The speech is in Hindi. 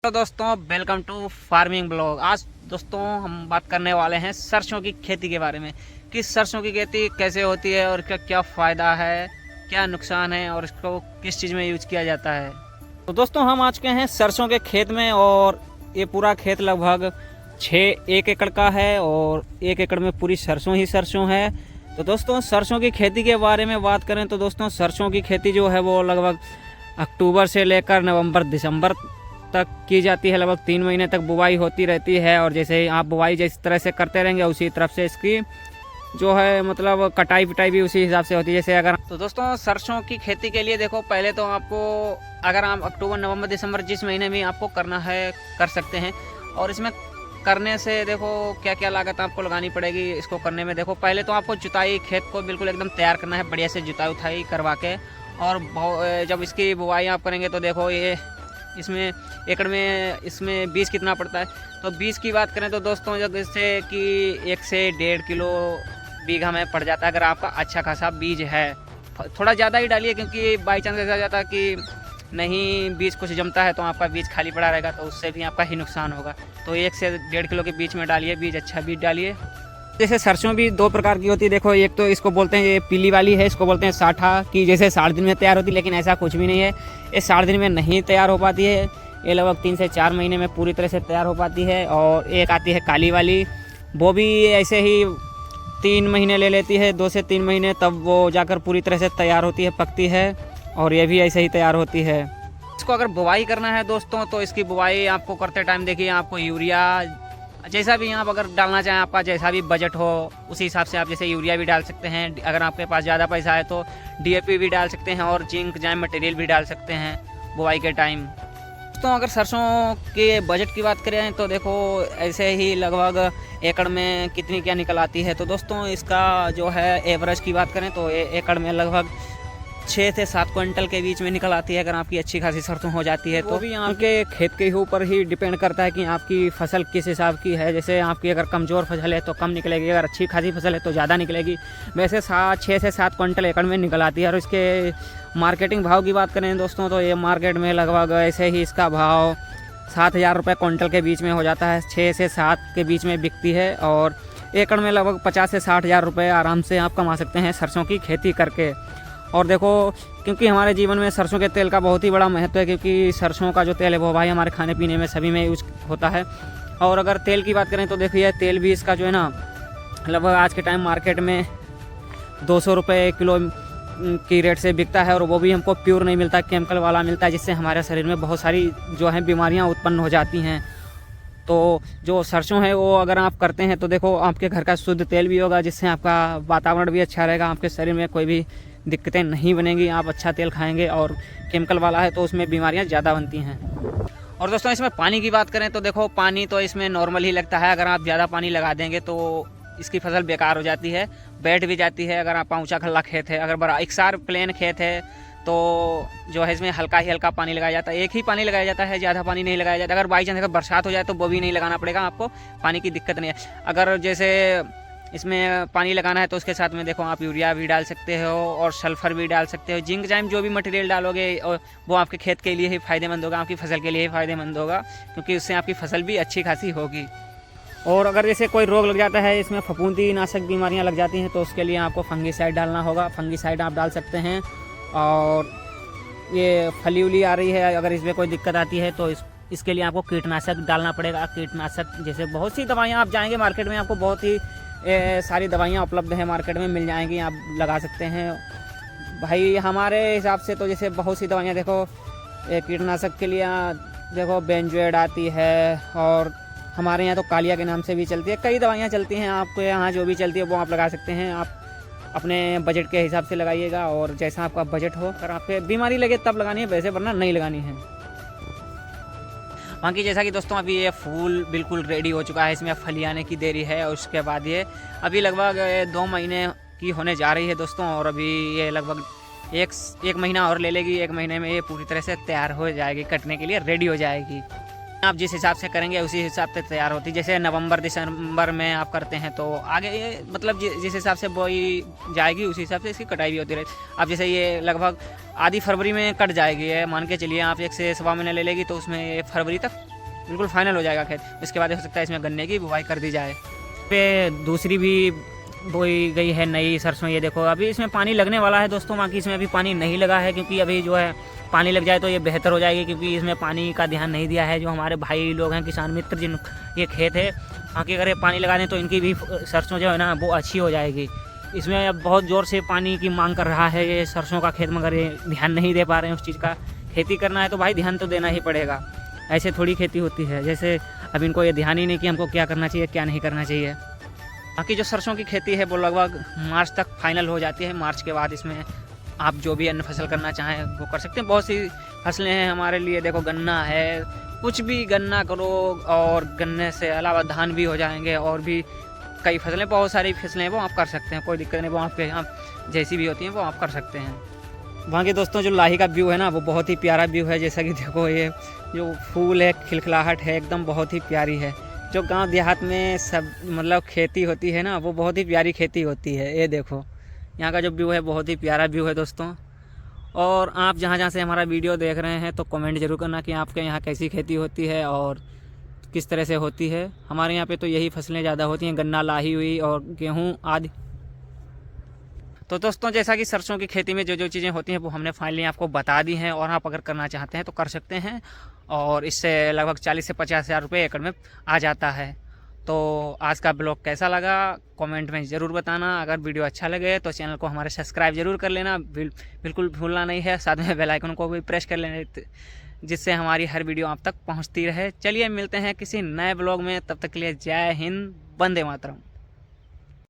तो दोस्तों वेलकम टू फार्मिंग ब्लॉग। आज दोस्तों हम बात करने वाले हैं सरसों की खेती के बारे में कि सरसों की खेती कैसे होती है और इसका क्या फ़ायदा है, क्या नुकसान है और इसको किस चीज़ में यूज किया जाता है। तो दोस्तों हम आ चुके हैं सरसों के खेत में और ये पूरा खेत लगभग 1 एकड़ का है और 1 एकड़ में पूरी सरसों ही सरसों है। तो दोस्तों सरसों की खेती के बारे में बात करें तो दोस्तों सरसों की खेती जो है वो लगभग अक्टूबर से लेकर नवंबर दिसंबर तक की जाती है। लगभग 3 महीने तक बुवाई होती रहती है और जैसे आप बुवाई जिस तरह से करते रहेंगे उसी तरफ से इसकी जो है मतलब कटाई पिटाई भी उसी हिसाब से होती है। जैसे अगर तो दोस्तों सरसों की खेती के लिए देखो पहले तो आपको अगर आप अक्टूबर नवंबर दिसंबर जिस महीने में आपको करना है कर सकते हैं। और इसमें करने से देखो क्या क्या लागत आपको लगानी पड़ेगी इसको करने में। देखो पहले तो आपको जुताई खेत को बिल्कुल एकदम तैयार करना है, बढ़िया से जुताई उठाई करवा के। और जब इसकी बुवाई आप करेंगे तो देखो ये इसमें एकड़ में इसमें बीज कितना पड़ता है। तो बीज की बात करें तो दोस्तों जैसे कि 1 से 1.5 किलो बीघा में पड़ जाता है अगर आपका अच्छा खासा बीज है। थोड़ा ज़्यादा ही डालिए क्योंकि बाई चांस ऐसा जाता है कि नहीं बीज कुछ जमता है तो आपका बीज खाली पड़ा रहेगा तो उससे भी आपका ही नुकसान होगा। तो 1 से 1.5 किलो के बीच में डालिए बीज, अच्छा बीज डालिए। जैसे सरसों भी 2 प्रकार की होती है। देखो एक तो इसको बोलते हैं ये पीली वाली है, इसको बोलते हैं साठा की जैसे 60 दिन में तैयार होती है, लेकिन ऐसा कुछ भी नहीं है। ये 60 दिन में नहीं तैयार हो पाती है, ये लगभग 3 से 4 महीने में पूरी तरह से तैयार हो पाती है। और एक आती है काली वाली, वो भी ऐसे ही 3 महीने ले लेती है, 2 से 3 महीने, तब वो जाकर पूरी तरह से तैयार होती है, पकती है और ये भी ऐसे ही तैयार होती है। इसको अगर बुवाई करना है दोस्तों तो इसकी बुवाई आपको करते टाइम देखिए आपको यूरिया जैसा भी आप अगर डालना चाहें, आपका जैसा भी बजट हो उसी हिसाब से आप जैसे यूरिया भी डाल सकते हैं। अगर आपके पास ज़्यादा पैसा है तो DAP भी डाल सकते हैं और जिंक जाइम मटेरियल भी डाल सकते हैं बुवाई के टाइम। तो अगर सरसों के बजट की बात करें तो देखो ऐसे ही लगभग एकड़ में कितनी क्या निकल आती है। तो दोस्तों इसका जो है एवरेज की बात करें तो एकड़ में लगभग 6 से 7 क्विंटल के बीच में निकल आती है अगर आपकी अच्छी खासी सरसों हो जाती है। तो भी आपके खेत के ऊपर ही डिपेंड करता है कि आपकी फसल किस हिसाब की है। जैसे आपकी अगर कमज़ोर फसल है तो कम निकलेगी, अगर अच्छी खासी फसल है तो ज़्यादा निकलेगी। वैसे 6 से 7 क्विंटल एकड़ में निकल आती है। और इसके मार्केटिंग भाव की बात करें दोस्तों तो ये मार्केट में लगभग ऐसे ही इसका भाव 7,000 रुपये क्विंटल के बीच में हो जाता है, 6 से 7 के बीच में बिकती है। और एकड़ में लगभग 50 से 60,000 रुपये आराम से आप कमा सकते हैं सरसों की खेती करके। और देखो क्योंकि हमारे जीवन में सरसों के तेल का बहुत ही बड़ा महत्व है, क्योंकि सरसों का जो तेल है वो भाई हमारे खाने पीने में सभी में यूज होता है। और अगर तेल की बात करें तो देखिए तेल भी इसका जो है ना लगभग आज के टाइम मार्केट में 200 रुपये किलो की रेट से बिकता है। और वो भी हमको प्योर नहीं मिलता, केमिकल वाला मिलता है, जिससे हमारे शरीर में बहुत सारी जो है बीमारियाँ उत्पन्न हो जाती हैं। तो जो सरसों है वो अगर आप करते हैं तो देखो आपके घर का शुद्ध तेल भी होगा, जिससे आपका वातावरण भी अच्छा रहेगा, आपके शरीर में कोई भी दिक्कतें नहीं बनेंगी, आप अच्छा तेल खाएंगे। और केमिकल वाला है तो उसमें बीमारियां ज़्यादा बनती हैं। और दोस्तों इसमें पानी की बात करें तो देखो पानी तो इसमें नॉर्मल ही लगता है। अगर आप ज़्यादा पानी लगा देंगे तो इसकी फसल बेकार हो जाती है, बैठ भी जाती है। अगर आपका ऊंचा खल्ला खेत है, अगर बड़ा एकसार प्लेन खेत है तो जो है इसमें हल्का ही हल्का पानी लगाया जाता है, एक ही पानी लगाया जाता है, ज़्यादा पानी नहीं लगाया जाता। अगर बाई चांस अगर बरसात हो जाए तो वो भी नहीं लगाना पड़ेगा, आपको पानी की दिक्कत नहीं है। अगर जैसे इसमें पानी लगाना है तो उसके साथ में देखो आप यूरिया भी डाल सकते हो और सल्फ़र भी डाल सकते हो, जिंक जाइम जो भी मटेरियल डालोगे और वो आपके खेत के लिए ही फ़ायदेमंद होगा, आपकी फसल के लिए ही फ़ायदेमंद होगा, क्योंकि उससे आपकी फसल भी अच्छी खासी होगी। और अगर जैसे कोई रोग लग जाता है, इसमें फफूंदी नाशक बीमारियां लग जाती हैं, तो उसके लिए आपको फंगीसाइड डालना होगा, फंगीसाइड आप डाल सकते हैं। और ये फली उली आ रही है, अगर इसमें कोई दिक्कत आती है तो इसके लिए आपको कीटनाशक डालना पड़ेगा। कीटनाशक जैसे बहुत सी दवाइयाँ आप जाएंगे मार्केट में, आपको बहुत ही सारी दवाइयाँ उपलब्ध हैं मार्केट में, मिल जाएंगी, आप लगा सकते हैं। भाई हमारे हिसाब से तो जैसे बहुत सी दवाइयाँ देखो कीटनाशक के लिए देखो बेंजोएड आती है, और हमारे यहाँ तो कालिया के नाम से भी चलती है, कई दवाइयाँ चलती हैं। आपको यहाँ जो भी चलती है वो आप लगा सकते हैं। आप अपने बजट के हिसाब से लगाइएगा और जैसा आपका बजट हो। अगर आपके बीमारी लगे तब लगानी है, वैसे वरना नहीं लगानी है। बाकी जैसा कि दोस्तों अभी ये फूल बिल्कुल रेडी हो चुका है, इसमें फली आने की देरी है। और उसके बाद ये अभी लगभग 2 महीने की होने जा रही है दोस्तों। और अभी ये लगभग एक महीना और ले लेगी, 1 महीने में ये पूरी तरह से तैयार हो जाएगी, कटने के लिए रेडी हो जाएगी। आप जिस हिसाब से करेंगे उसी हिसाब से तैयार होती है। जैसे नवंबर दिसंबर में आप करते हैं तो आगे ये मतलब जिस हिसाब से बोई जाएगी उसी हिसाब से इसकी कटाई भी होती रहेगी। अब जैसे ये लगभग आधी फरवरी में कट जाएगी, है मान के चलिए आप 1 से 1.25 महीने ले लेगी, तो उसमें फरवरी तक बिल्कुल फाइनल हो जाएगा खेत। इसके बाद हो सकता है इसमें गन्ने की बुआई कर दी जाए। पे दूसरी भी बोई गई है नई सरसों। ये देखो अभी इसमें पानी लगने वाला है दोस्तों, बाकी इसमें अभी पानी नहीं लगा है, क्योंकि अभी जो है पानी लग जाए तो ये बेहतर हो जाएगी, क्योंकि इसमें पानी का ध्यान नहीं दिया है। जो हमारे भाई लोग हैं, किसान मित्र, जिन ये खेत है, बाकी अगर ये पानी लगा दें तो इनकी भी सरसों जो है ना वो अच्छी हो जाएगी। इसमें अब बहुत ज़ोर से पानी की मांग कर रहा है ये सरसों का खेत, मगर ये ध्यान नहीं दे पा रहे हैं उस चीज़ का। खेती करना है तो भाई ध्यान तो देना ही पड़ेगा, ऐसे थोड़ी खेती होती है। जैसे अब इनको ये ध्यान ही नहीं कि हमको क्या करना चाहिए क्या नहीं करना चाहिए। बाकी जो सरसों की खेती है वो लगभग मार्च तक फाइनल हो जाती है। मार्च के बाद इसमें आप जो भी अन्य फसल करना चाहें वो कर सकते हैं। बहुत सी फसलें हैं हमारे लिए, देखो गन्ना है, कुछ भी गन्ना करो, और गन्ने से अलावा धान भी हो जाएंगे, और भी कई फसलें, बहुत सारी फसलें हैं वो आप कर सकते हैं, कोई दिक्कत नहीं। वो आपके यहाँ जैसी भी होती हैं वो आप कर सकते हैं। बाकी दोस्तों जो लाही का व्यू है ना वो बहुत ही प्यारा व्यू है। जैसा कि देखो ये जो फूल है, खिलखिलाहट है, एकदम बहुत ही प्यारी है। जो गांव देहात में सब मतलब खेती होती है ना वो बहुत ही प्यारी खेती होती है। ये देखो यहाँ का जो व्यू है बहुत ही प्यारा व्यू है दोस्तों। और आप जहाँ जहाँ से हमारा वीडियो देख रहे हैं तो कमेंट जरूर करना कि आपके यहाँ कैसी खेती होती है और किस तरह से होती है। हमारे यहाँ पे तो यही फसलें ज़्यादा होती हैं, गन्ना, लाही हुई और गेहूँ आदि। तो दोस्तों जैसा कि सरसों की खेती में जो जो चीज़ें होती हैं वो हमने फाइनली आपको बता दी हैं, और आप अगर करना चाहते हैं तो कर सकते हैं, और इससे लगभग 40 से 50 हज़ार रुपये एकड़ में आ जाता है। तो आज का ब्लॉग कैसा लगा कमेंट में ज़रूर बताना। अगर वीडियो अच्छा लगे तो चैनल को हमारे सब्सक्राइब जरूर कर लेना, बिल्कुल भूलना नहीं है। साथ में बेल आइकन को भी प्रेस कर लेना, जिससे हमारी हर वीडियो आप तक पहुंचती रहे। चलिए मिलते हैं किसी नए ब्लॉग में, तब तक के लिए जय हिंद, वंदे मातरम।